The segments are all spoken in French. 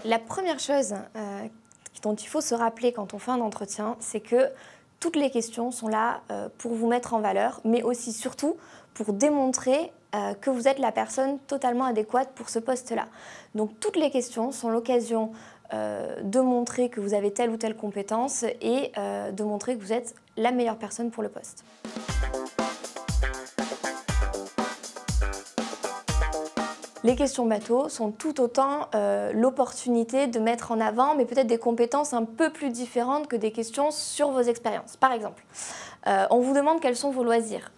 La première chose dont il faut se rappeler quand on fait un entretien, c'est que toutes les questions sont là pour vous mettre en valeur, mais aussi surtout pour démontrer que vous êtes la personne totalement adéquate pour ce poste-là. Donc toutes les questions sont l'occasion de montrer que vous avez telle ou telle compétence et de montrer que vous êtes la meilleure personne pour le poste. Les questions bateau sont tout autant l'opportunité de mettre en avant, mais peut-être des compétences un peu plus différentes que des questions sur vos expériences. Par exemple, on vous demande quels sont vos loisirs.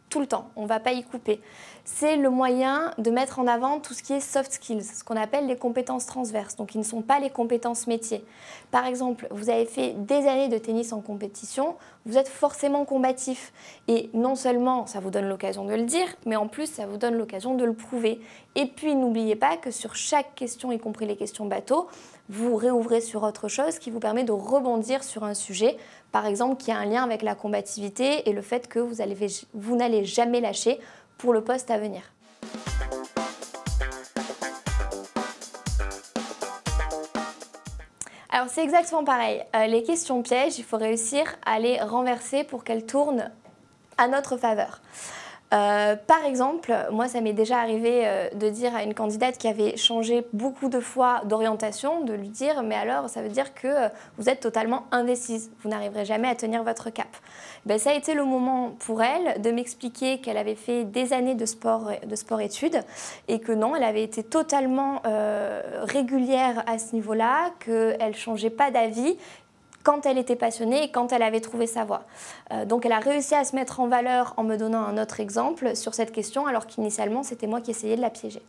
Tout le temps, on ne va pas y couper. C'est le moyen de mettre en avant tout ce qui est soft skills, ce qu'on appelle les compétences transverses, donc qui ne sont pas les compétences métiers. Par exemple, vous avez fait des années de tennis en compétition, vous êtes forcément combatif. Et non seulement ça vous donne l'occasion de le dire, mais en plus ça vous donne l'occasion de le prouver. Et puis n'oubliez pas que sur chaque question, y compris les questions bateau, vous réouvrez sur autre chose qui vous permet de rebondir sur un sujet, par exemple qui a un lien avec la combativité et le fait que vous n'allez jamais lâcher pour le poste à venir. Alors c'est exactement pareil, les questions pièges, il faut réussir à les renverser pour qu'elles tournent à notre faveur. Par exemple, moi ça m'est déjà arrivé de dire à une candidate qui avait changé beaucoup de fois d'orientation, de lui dire mais alors ça veut dire que vous êtes totalement indécise, vous n'arriverez jamais à tenir votre cap. Ben, ça a été le moment pour elle de m'expliquer qu'elle avait fait des années de sport-études et que non, elle avait été totalement régulière à ce niveau-là, qu'elle ne changeait pas d'avis quand elle était passionnée et quand elle avait trouvé sa voie. Donc elle a réussi à se mettre en valeur en me donnant un autre exemple sur cette question alors qu'initialement c'était moi qui essayais de la piéger.